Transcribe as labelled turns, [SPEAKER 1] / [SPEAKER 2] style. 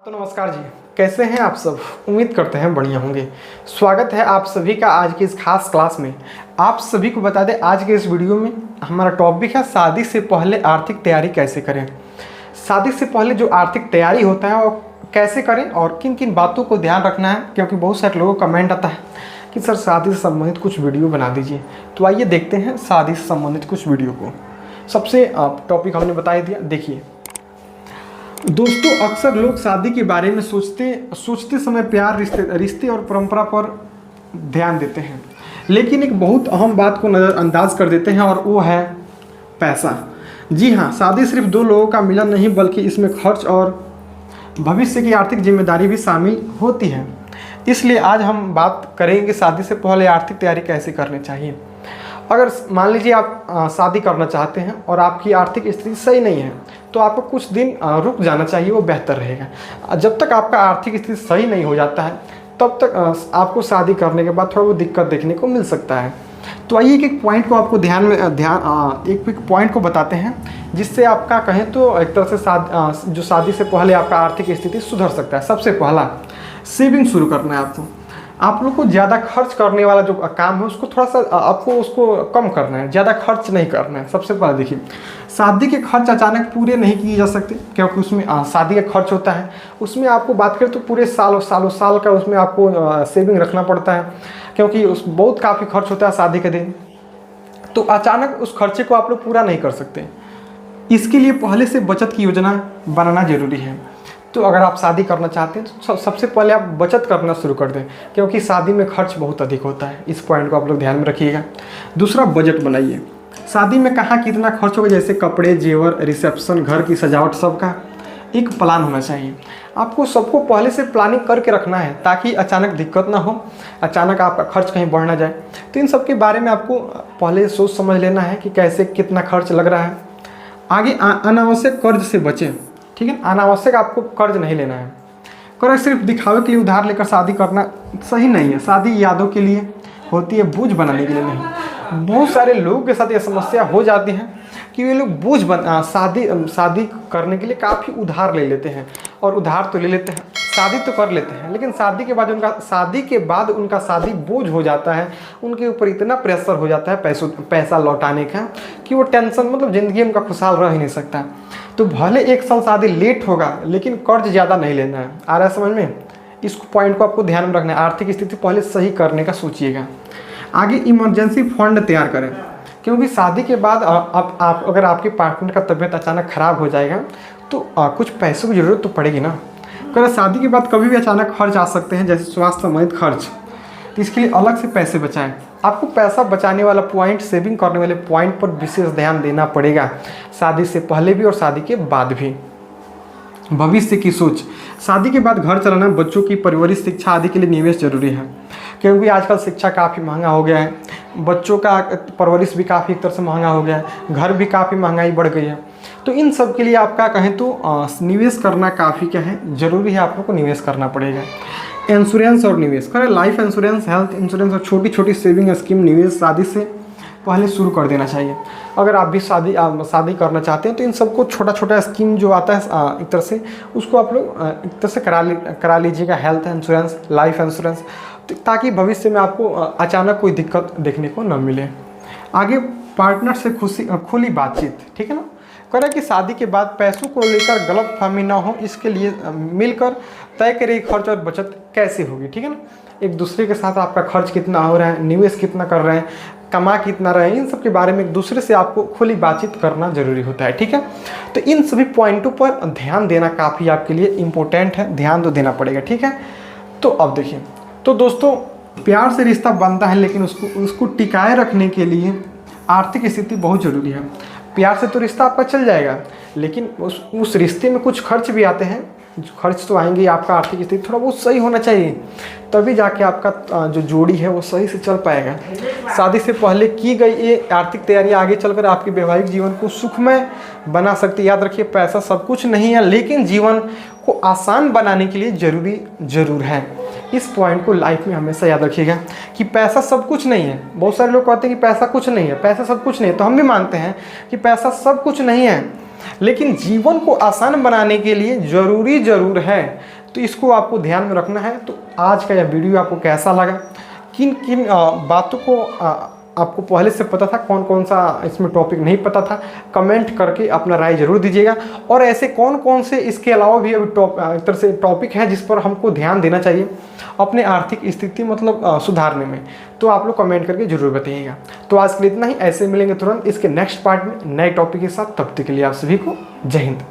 [SPEAKER 1] तो नमस्कार जी, कैसे हैं आप सब। उम्मीद करते हैं बढ़िया होंगे। स्वागत है आप सभी का आज की इस खास क्लास में। आप सभी को बता दें, आज के इस वीडियो में हमारा टॉपिक है शादी से पहले आर्थिक तैयारी कैसे करें। शादी से पहले जो आर्थिक तैयारी होता है वो कैसे करें और किन किन बातों को ध्यान रखना है, क्योंकि बहुत सारे लोगों का कमेंट आता है कि सर शादी से संबंधित कुछ वीडियो बना दीजिए। तो आइए देखते हैं शादी से संबंधित कुछ वीडियो को। सबसे टॉपिक हमने बता दिया। देखिए दोस्तों, अक्सर लोग शादी के बारे में सोचते समय प्यार, रिश्ते और परंपरा पर ध्यान देते हैं, लेकिन एक बहुत अहम बात को नज़रअंदाज कर देते हैं और वो है पैसा। जी हाँ, शादी सिर्फ दो लोगों का मिलन नहीं, बल्कि इसमें खर्च और भविष्य की आर्थिक जिम्मेदारी भी शामिल होती है। इसलिए आज हम बात करेंगे शादी से पहले आर्थिक तैयारी कैसे करनी चाहिए। अगर मान लीजिए आप शादी करना चाहते हैं और आपकी आर्थिक स्थिति सही नहीं है, तो आपको कुछ दिन रुक जाना चाहिए, वो बेहतर रहेगा। जब तक आपका आर्थिक स्थिति सही नहीं हो जाता है, तब तक आपको शादी करने के बाद थोड़ा वो दिक्कत देखने को मिल सकता है। तो आइए एक पॉइंट को आपको एक पॉइंट को बताते हैं, जिससे आपका कहें तो एक तरह से जो शादी से पहले आपका आर्थिक स्थिति सुधर सकता है। सबसे पहला, सेविंग शुरू करना है आपको। आप लोग को ज़्यादा खर्च करने वाला जो काम है उसको थोड़ा सा आपको उसको कम करना है, ज़्यादा खर्च नहीं करना है। सबसे पहले देखिए, शादी के खर्च अचानक पूरे नहीं किए जा सकते, क्योंकि उसमें शादी का खर्च होता है, उसमें आपको बात करें तो पूरे साल का उसमें आपको सेविंग रखना पड़ता है, क्योंकि उस बहुत काफ़ी खर्च होता है शादी के दिन। तो अचानक उस खर्चे को आप लोग पूरा नहीं कर सकते। इसके लिए पहले से बचत की योजना बनाना जरूरी है। तो अगर आप शादी करना चाहते हैं तो सबसे पहले आप बचत करना शुरू कर दें, क्योंकि शादी में खर्च बहुत अधिक होता है। इस पॉइंट को आप लोग ध्यान में रखिएगा। दूसरा, बजट बनाइए। शादी में कहाँ कितना खर्च होगा, जैसे कपड़े, जेवर, रिसेप्शन, घर की सजावट, सबका एक प्लान होना चाहिए। आपको सबको पहले से प्लानिंग करके रखना है, ताकि अचानक दिक्कत ना हो, अचानक आपका खर्च कहीं बढ़ ना जाए। तो इन सब के बारे में आपको पहले सोच समझ लेना है कि कैसे कितना खर्च लग रहा है। आगे, अनावश्यक कर्ज से बचें। ठीक है, अनावश्यक आपको कर्ज नहीं लेना है। कर्ज सिर्फ दिखावे के लिए उधार लेकर शादी करना सही नहीं है। शादी यादों के लिए होती है, बोझ बनाने के लिए नहीं। बहुत सारे लोगों के साथ यह समस्या हो जाती है कि वे लोग शादी करने के लिए काफ़ी उधार ले लेते हैं, और उधार तो ले लेते हैं, शादी तो कर लेते हैं, लेकिन शादी के बाद उनका शादी बोझ हो जाता है। उनके ऊपर इतना प्रेशर हो जाता है पैसा लौटाने का, कि वो टेंशन, मतलब ज़िंदगी उनका खुशहाल रह ही नहीं सकता। तो भले एक साल शादी लेट होगा, लेकिन कर्ज ज़्यादा नहीं लेना है। आ रहा है समझ में? इस पॉइंट को आपको ध्यान में रखना है। आर्थिक स्थिति पहले सही करने का सोचिएगा। आगे, इमरजेंसी फंड तैयार करें, क्योंकि शादी के बाद अगर आपके पार्टनर का तबीयत अचानक ख़राब हो जाएगा तो कुछ पैसों की ज़रूरत तो पड़ेगी ना। अगर शादी के बाद कभी भी अचानक खर्च आ सकते हैं, जैसे स्वास्थ्य संबंधित खर्च, तो इसके लिए अलग से पैसे बचाएं। आपको पैसा बचाने वाला पॉइंट, सेविंग करने वाले पॉइंट पर विशेष ध्यान देना पड़ेगा, शादी से पहले भी और शादी के बाद भी। भविष्य की सोच, शादी के बाद घर चलाना, बच्चों की परवरिश, शिक्षा आदि के लिए निवेश जरूरी है, क्योंकि आजकल शिक्षा काफ़ी महंगा हो गया है, बच्चों का परवरिश भी काफ़ी एक तरह से महंगा हो गया है, घर भी काफ़ी महंगाई बढ़ गई है। तो इन सब के लिए आपका कहें तो निवेश करना काफ़ी क्या है, ज़रूरी है। आप लोग को निवेश करना पड़ेगा। इंश्योरेंस और निवेश करें, लाइफ इंश्योरेंस, हेल्थ इंश्योरेंस और छोटी छोटी सेविंग स्कीम निवेश शादी से पहले शुरू कर देना चाहिए। अगर आप भी शादी करना चाहते हैं तो इन सबको छोटा छोटा स्कीम जो आता है एक तरह से, उसको आप लोग एक तरह से करा लीजिएगा। हेल्थ इंश्योरेंस, लाइफ इंश्योरेंस, ताकि भविष्य में आपको अचानक कोई दिक्कत देखने को न मिले। आगे, पार्टनर से खुली बातचीत। ठीक है ना, करें कि शादी के बाद पैसों को लेकर गलतफहमी ना हो, इसके लिए मिलकर तय करें खर्च और बचत कैसे होगी। ठीक है ना, एक दूसरे के साथ आपका खर्च कितना हो रहा है, निवेश कितना कर रहे हैं, कमा कितना रहे हैं, इन सब के बारे में एक दूसरे से आपको खुली बातचीत करना जरूरी होता है। ठीक है, तो इन सभी पॉइंटों पर ध्यान देना काफ़ी आपके लिए इम्पोर्टेंट है, ध्यान तो देना पड़ेगा। ठीक है, तो अब देखिए, तो दोस्तों, प्यार से रिश्ता बनता है, लेकिन उसको टिकाए रखने के लिए आर्थिक स्थिति बहुत ज़रूरी है। प्यार से तो रिश्ता आपका चल जाएगा, लेकिन उस रिश्ते में कुछ खर्च भी आते हैं। खर्च तो आएंगे, आपका आर्थिक स्थिति थोड़ा बहुत सही होना चाहिए, तभी जाके आपका जो जोड़ी है वो सही से चल पाएगा। शादी से पहले की गई ये आर्थिक तैयारी आगे चलकर आपके वैवाहिक जीवन को सुखमय बना सकती है। याद रखिए, पैसा सब कुछ नहीं है, लेकिन जीवन को आसान बनाने के लिए ज़रूर है। इस पॉइंट को लाइफ में हमेशा याद रखिएगा कि पैसा सब कुछ नहीं है। बहुत सारे लोग कहते हैं कि पैसा कुछ नहीं है, पैसा सब कुछ नहीं है, तो हम भी मानते हैं कि पैसा सब कुछ नहीं है, लेकिन जीवन को आसान बनाने के लिए ज़रूर है तो इसको आपको ध्यान में रखना है। तो आज का यह वीडियो आपको कैसा लगा, किन किन बातों को आपको पहले से पता था, कौन कौन सा इसमें टॉपिक नहीं पता था, कमेंट करके अपना राय जरूर दीजिएगा। और ऐसे कौन कौन से इसके अलावा भी अभी एक तरह से टॉपिक हैं जिस पर हमको ध्यान देना चाहिए अपने आर्थिक स्थिति मतलब सुधारने में, तो आप लोग कमेंट करके जरूर बताइएगा। तो आज के लिए इतना ही, ऐसे मिलेंगे तुरंत इसके नेक्स्ट पार्ट में नए टॉपिक के साथ। तब तक के लिए आप सभी को जय हिंद।